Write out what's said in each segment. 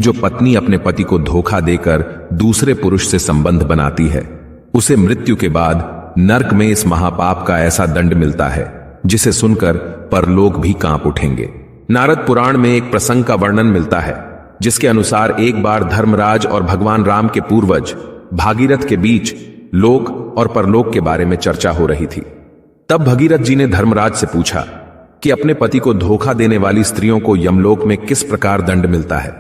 जो पत्नी अपने पति को धोखा देकर दूसरे पुरुष से संबंध बनाती है, उसे मृत्यु के बाद नरक में इस महापाप का ऐसा दंड मिलता है जिसे सुनकर परलोक भी कांप उठेंगे। नारद पुराण में एक प्रसंग का वर्णन मिलता है जिसके अनुसार एक बार धर्मराज और भगवान राम के पूर्वज भागीरथ के बीच लोक और परलोक के बारे में चर्चा हो रही थी। तब भगीरथ जी ने धर्मराज से पूछा कि अपने पति को धोखा देने वाली स्त्रियों को यमलोक में किस प्रकार दंड मिलता है।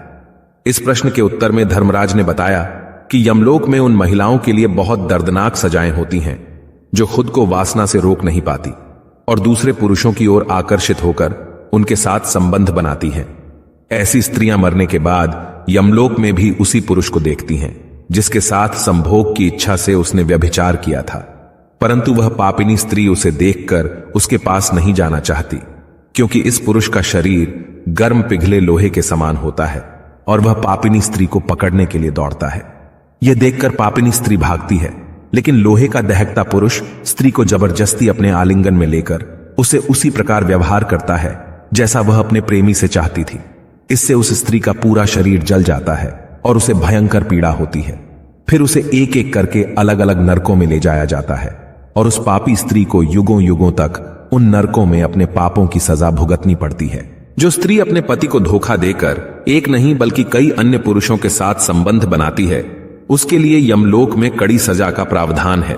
इस प्रश्न के उत्तर में धर्मराज ने बताया कि यमलोक में उन महिलाओं के लिए बहुत दर्दनाक सजाएं होती हैं जो खुद को वासना से रोक नहीं पाती और दूसरे पुरुषों की ओर आकर्षित होकर उनके साथ संबंध बनाती हैं। ऐसी स्त्रियां मरने के बाद यमलोक में भी उसी पुरुष को देखती हैं जिसके साथ संभोग की इच्छा से उसने व्यभिचार किया था, परंतु वह पापिनी स्त्री उसे देखकर उसके पास नहीं जाना चाहती, क्योंकि इस पुरुष का शरीर गर्म पिघले लोहे के समान होता है और वह पापिनी स्त्री को पकड़ने के लिए दौड़ता है। यह देखकर पापिनी स्त्री भागती है, लेकिन लोहे का दहकता पुरुष स्त्री को जबरदस्ती अपने आलिंगन में लेकर उसे उसी प्रकार व्यवहार करता है जैसा वह अपने प्रेमी से चाहती थी। इससे उस स्त्री का पूरा शरीर जल जाता है और उसे भयंकर पीड़ा होती है। फिर उसे एक एक करके अलग अलग नरकों में ले जाया जाता है और उस पापी स्त्री को युगों युगों तक उन नरकों में अपने पापों की सजा भुगतनी पड़ती है। जो स्त्री अपने पति को धोखा देकर एक नहीं बल्कि कई अन्य पुरुषों के साथ संबंध बनाती है, उसके लिए यमलोक में कड़ी सजा का प्रावधान है।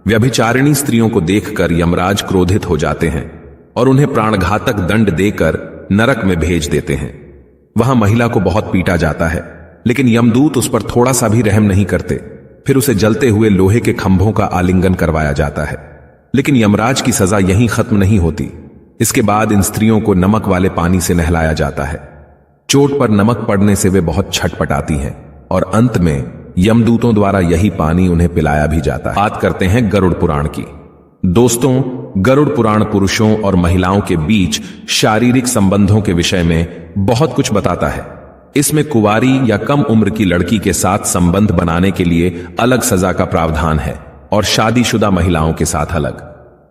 व्यभिचारिणी स्त्रियों को देखकर यमराज क्रोधित हो जाते हैं और उन्हें प्राणघातक दंड देकर नरक में भेज देते हैं। वहां महिला को बहुत पीटा जाता है, लेकिन यमदूत उस पर थोड़ा सा भी रहम नहीं करते। फिर उसे जलते हुए लोहे के खंभों का आलिंगन करवाया जाता है। लेकिन यमराज की सजा यहीं खत्म नहीं होती। इसके बाद इन स्त्रियों को नमक वाले पानी से नहलाया जाता है। चोट पर नमक पड़ने से वे बहुत छटपटाती हैं और अंत में यमदूतों द्वारा यही पानी उन्हें पिलाया भी जाता है। बात करते हैं गरुड़ पुराण की। दोस्तों, गरुड़ पुराण पुरुषों और महिलाओं के बीच शारीरिक संबंधों के विषय में बहुत कुछ बताता है। इसमें कुंवारी या कम उम्र की लड़की के साथ संबंध बनाने के लिए अलग सजा का प्रावधान है और शादीशुदा महिलाओं के साथ अलग।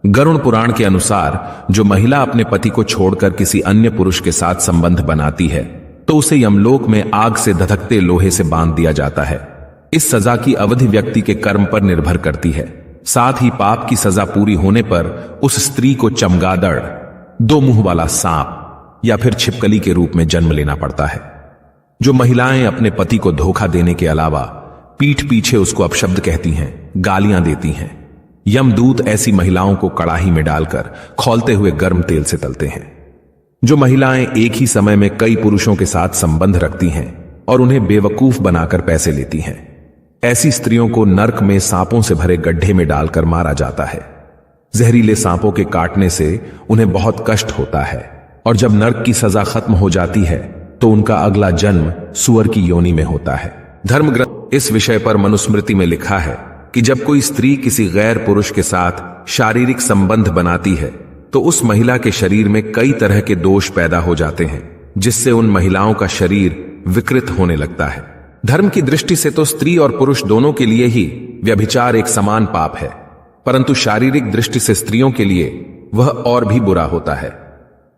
गरुड़ पुराण के अनुसार जो महिला अपने पति को छोड़कर किसी अन्य पुरुष के साथ संबंध बनाती है तो उसे यमलोक में आग से धधकते लोहे से बांध दिया जाता है। इस सजा की अवधि व्यक्ति के कर्म पर निर्भर करती है। साथ ही पाप की सजा पूरी होने पर उस स्त्री को चमगादड़, दो मुंह वाला सांप या फिर छिपकली के रूप में जन्म लेना पड़ता है। जो महिलाएं अपने पति को धोखा देने के अलावा पीठ पीछे उसको अपशब्द कहती हैं, गालियां देती हैं, यमदूत ऐसी महिलाओं को कड़ाही में डालकर खौलते हुए गर्म तेल से तलते हैं। जो महिलाएं एक ही समय में कई पुरुषों के साथ संबंध रखती हैं और उन्हें बेवकूफ बनाकर पैसे लेती हैं, ऐसी स्त्रियों को नरक में सांपों से भरे गड्ढे में डालकर मारा जाता है। जहरीले सांपों के काटने से उन्हें बहुत कष्ट होता है और जब नरक की सजा खत्म हो जाती है तो उनका अगला जन्म सूअर की योनि में होता है। धर्मग्रंथ इस विषय पर मनुस्मृति में लिखा है कि जब कोई स्त्री किसी गैर पुरुष के साथ शारीरिक संबंध बनाती है तो उस महिला के शरीर में कई तरह के दोष पैदा हो जाते हैं, जिससे उन महिलाओं का शरीर विकृत होने लगता है। धर्म की दृष्टि से तो स्त्री और पुरुष दोनों के लिए ही व्यभिचार एक समान पाप है, परंतु शारीरिक दृष्टि से स्त्रियों के लिए वह और भी बुरा होता है।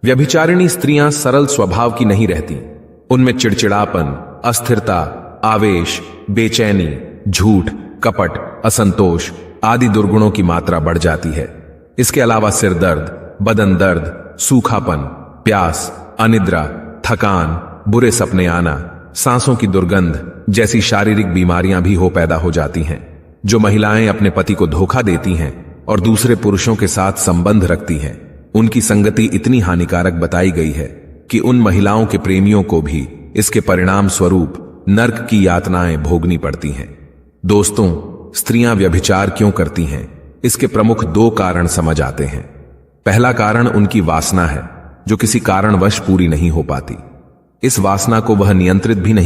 व्यभिचारिणी स्त्रियां सरल स्वभाव की नहीं रहती। उनमें चिड़चिड़ापन, अस्थिरता, आवेश, बेचैनी, झूठ, कपट, असंतोष आदि दुर्गुणों की मात्रा बढ़ जाती है। इसके अलावा सिर दर्द, बदन दर्द, सूखापन, प्यास, अनिद्रा, थकान, बुरे सपने आना, सांसों की दुर्गंध जैसी शारीरिक बीमारियां भी पैदा हो जाती हैं। जो महिलाएं अपने पति को धोखा देती हैं और दूसरे पुरुषों के साथ संबंध रखती हैं, उनकी संगति इतनी हानिकारक बताई गई है कि उन महिलाओं के प्रेमियों को भी इसके परिणाम स्वरूप नरक की यातनाएं भोगनी पड़ती हैं। दोस्तों, स्त्रियां व्यभिचार क्यों करती हैं, इसके प्रमुख दो कारण समझ आते हैं। पहला कारण उनकी वासना है जो किसी कारणवश पूरी नहीं हो पाती। इस वासना को वह नियंत्रित भी नहीं